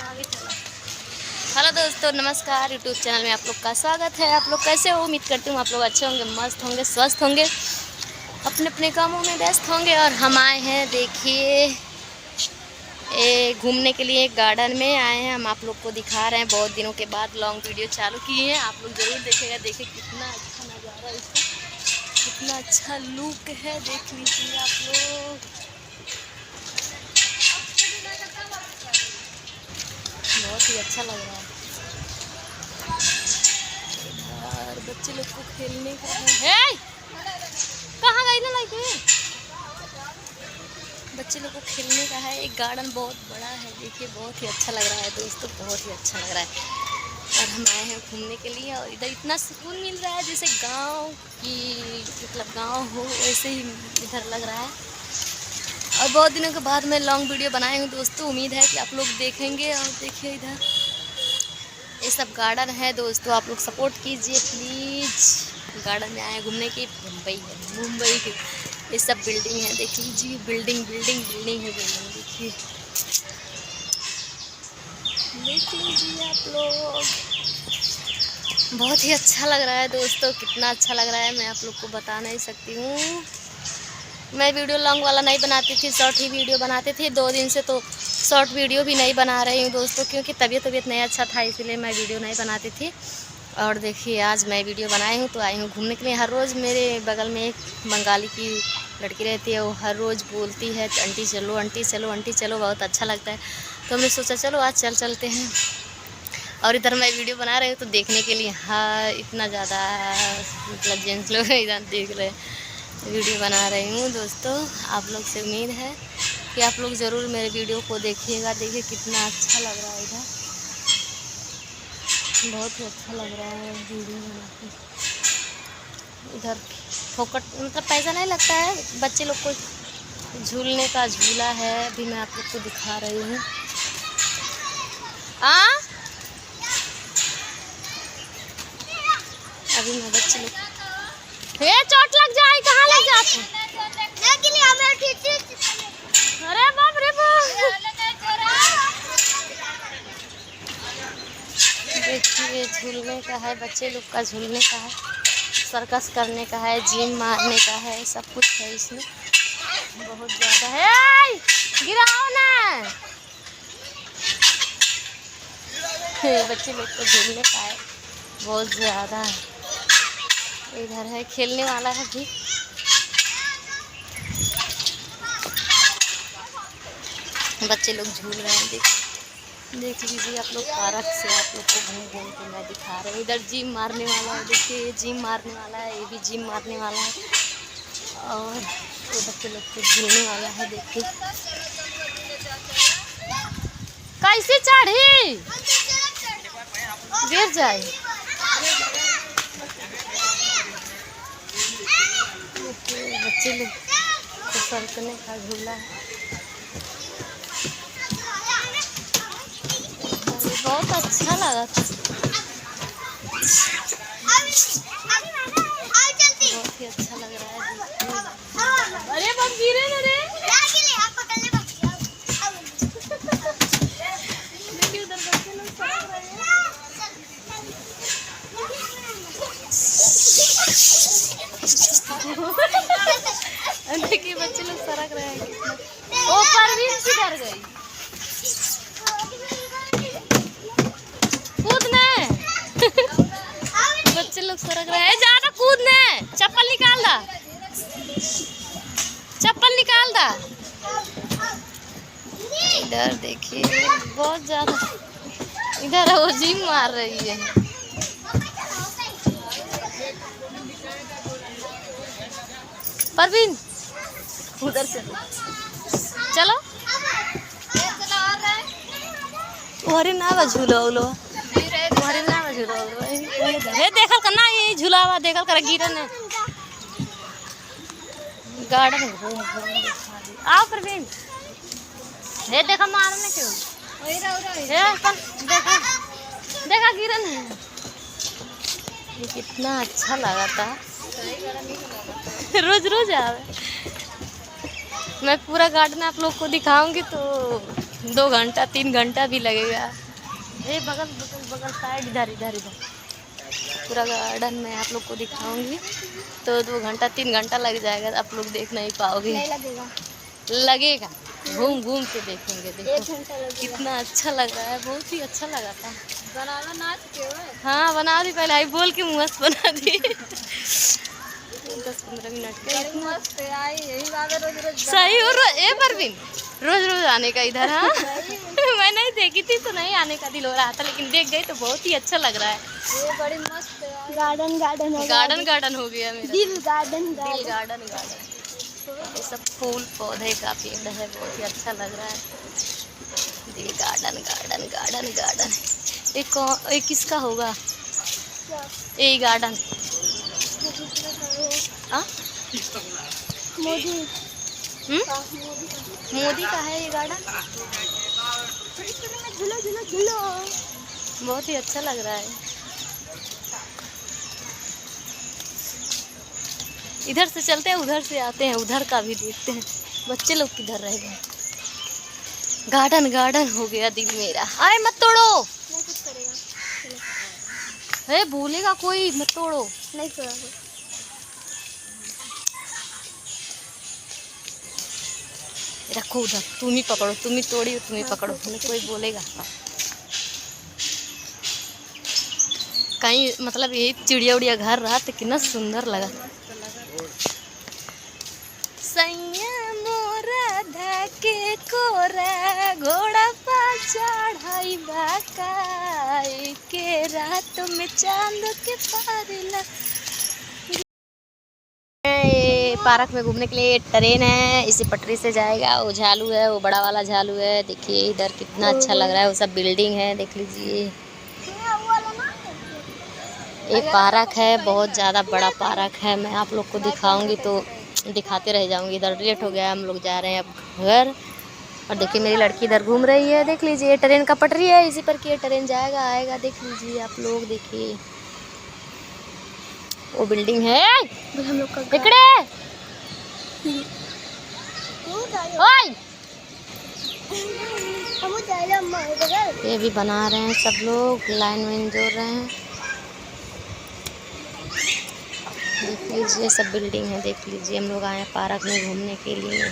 Hello दोस्तों, नमस्कार। YouTube channel में आप लोग का स्वागत है। आप लोग कैसे हो? उम्मीद करती हूँ आप लोग अच्छे होंगे, मस्त होंगे, स्वस्थ होंगे, अपने अपने कामों में व्यस्त होंगे। और हम आए हैं, देखिए, घूमने के लिए गार्डन में आए हैं। हम आप लोग को दिखा रहे हैं, बहुत दिनों के बाद लॉन्ग वीडियो चालू किए हैं। आप लोग ज़रूर देखेगा। देखिए कितना अच्छा नज़ारा है इसका, कितना अच्छा लुक है, देख लीजिए आप लोग। बहुत ही अच्छा लग रहा है। और बच्चे लोग को खेलने का है। कहाँ गई ना लाइक बच्चे लोग को खेलने का है। एक गार्डन बहुत बड़ा है, देखिए बहुत ही अच्छा लग रहा है दोस्तों, बहुत ही अच्छा लग रहा है। और हम आए हैं घूमने के लिए, और इधर इतना सुकून मिल रहा है जैसे गांव की, मतलब गांव हो वैसे ही इधर लग रहा है। और बहुत दिनों के बाद मैं लॉन्ग वीडियो बनाई हूँ दोस्तों, उम्मीद है कि आप लोग देखेंगे। और देखिए इधर ये सब गार्डन है दोस्तों, आप लोग सपोर्ट कीजिए प्लीज़। गार्डन में आए घूमने की, मुंबई है, मुंबई की ये सब बिल्डिंग है, देख लीजिए। बिल्डिंग बिल्डिंग बिल्डिंग है, बिल्डिंग देखिए, देख लीजिए आप लोग। बहुत ही अच्छा लग रहा है दोस्तों, कितना अच्छा लग रहा है मैं आप लोग को बता नहीं सकती हूँ। मैं वीडियो लॉन्ग वाला नहीं बनाती थी, शॉर्ट ही वीडियो बनाते थे। 2 दिन से तो शॉर्ट वीडियो भी नहीं बना रही हूँ दोस्तों, क्योंकि तबीयत नहीं अच्छा था, इसीलिए मैं वीडियो नहीं बनाती थी। और देखिए आज मैं वीडियो बनाई हूँ तो आई हूँ घूमने के लिए। हर रोज़ मेरे बगल में एक बंगाली की लड़की रहती है, वो हर रोज़ बोलती है आंटी चलो, आंटी चलो, आंटी चलो, बहुत अच्छा लगता है। तो हमने सोचा चलो आज चलते हैं। और इधर मैं वीडियो बना रही हूँ तो देखने के लिए, हाँ, इतना ज़्यादा मतलब जेंट्स लोग इधर देख रहे हैं, वीडियो बना रही हूँ दोस्तों। आप लोग से उम्मीद है कि आप लोग ज़रूर मेरे वीडियो को देखिएगा। देखिए कितना अच्छा लग रहा है इधर, बहुत ही अच्छा लग रहा है वीडियो बना के। इधर फोकट मतलब पैसा नहीं लगता है, बच्चे लोग को झूलने का झूला है, अभी मैं आप लोग को दिखा रही हूँ। अभी मैं बच्चे लोग, हे चोट लग जाए, कहाँ लग जाते? अरे बाप रे बाप, देखिए झूलने का है, बच्चे लोग का झूलने का है, सर्कस करने का है, जिम मारने का है, सब कुछ है इसमें। बहुत ज़्यादा है, गिराओ ना। बच्चे लोग को झूलने का है, बहुत ज़्यादा है। इधर है खेलने वाला है भी, बच्चे लोग झूल रहे हैं। देख लीजिए आप लोग, पार्क से आप लोग को घूम घूम के मैं दिखा रही हूँ। इधर जिम मारने वाला है, देखिए ये जिम मारने वाला है, ये भी जिम मारने वाला है। और ये बच्चे लोग को झूलने वाला है, देखिए कैसे चढ़ी, गिर जाए। बच्चे लोग को सरकने का झूला है, बहुत अच्छा लगा था, बहुत ही अच्छा लग रहा है। अरे बाप गिरे ना रे, देखिए उधर बच्चे लोग सरक रहे हैं। देखिए बच्चे लोग सरक रहे हैं कितना। ओ परवीन किधर गई? कूदने बच्चे लोग सरक रहे हैं, ज्यादा कूदने। चप्पल निकाल दा, चप्पल निकाल दा। इधर देखिए बहुत ज्यादा, इधर वो जिम मार रही है। परवीन उधर चलो, चलो वही ना झूलो उलो, वही ना झूलो उलो, हे देखल करना, ये झूलावा देखल कर, गिरन है। गार्डन घूम घूम दिखा दी। आओ परवीन, हे देखा मारने क्यों, देखा देखा गिरन है। ये कितना अच्छा लगा था, रोज रोज आवे। मैं पूरा गार्डन आप लोग को दिखाऊंगी तो 2 घंटा 3 घंटा भी लगेगा। ये बगल बगल बगल साइड इधर इधर इधर पूरा गार्डन में आप लोग को दिखाऊंगी तो 2 घंटा 3 घंटा लग जाएगा, आप लोग देख नहीं पाओगे। नहीं लगेगा, लगेगा, घूम घूम के देखेंगे। देखो कितना अच्छा लग रहा है, बहुत ही अच्छा लगा था। बनाना नाच के हाँ बना दी, पहले आई बोल के मस्त बना दी। 10-15 मिनट के मस्त आई, यही बात है। रोज रोज सही और ए परवीन रोज रोज आने का इधर। हाँ मैं नहीं देखी थी तो नहीं आने का दिल हो रहा था, लेकिन देख गई तो बहुत ही अच्छा लग रहा है। ये बड़ी मस्त गार्डन गार्डन गार्डन गार्डन हो गया मेरा दिल गार्डन दिल गार्डन गार्डन। ये सब फूल पौधे का पेड़ है, बहुत ही अच्छा लग रहा है। दिल गार्डन गार्डन गार्डन गार्डन। एक किसका होगा यही गार्डन? मोदी मोदी का है ये गार्डन। झूलो झूलो झूलो, बहुत ही अच्छा लग रहा है। इधर से चलते हैं उधर से आते हैं, उधर का भी देखते हैं बच्चे लोग किधर रह गए। गार्डन गार्डन हो गया दिल मेरा। आए मत तोड़ो, नहीं कुछ करेगा। है भूलेगा कोई, मत तोड़ो। नहीं तोड़ा, रखो उधर, तुम ही पकड़ो, तुम ही तोड़ी तुम ही पकड़ो, नहीं कोई बोलेगा। कहीं मतलब यही चिड़िया उड़िया घर रहा तो कितना सुंदर लगा। सैया मोरा धके कोरा घोड़ा पर चढ़ाई बाकाई के रात में चांद के पारिला। पार्क में घूमने के लिए ट्रेन है, इसी पटरी से जाएगा। वो झालू है, वो बड़ा वाला झालू है। देखिए इधर कितना अच्छा लग रहा है, वो सब बिल्डिंग है, देख लीजिए। ये पार्क है, बहुत ज़्यादा बड़ा पार्क है। मैं आप लोग को दिखाऊंगी तो दिखाते रह जाऊंगी। इधर लेट हो गया, हम लोग जा रहे हैं अब घर। और देखिए मेरी लड़की इधर घूम रही है, देख लीजिए। ट्रेन का पटरी है, इसी पर की ट्रेन जाएगा आएगा, देख लीजिए आप लोग। देखिए वो बिल्डिंग है हम लोग का ये भी बना रहे हैं, सब लोग लाइन वाइन जोड़ रहे हैं। देख लीजिए सब बिल्डिंग है, देख लीजिए। हम लोग आए पार्क में घूमने के लिए।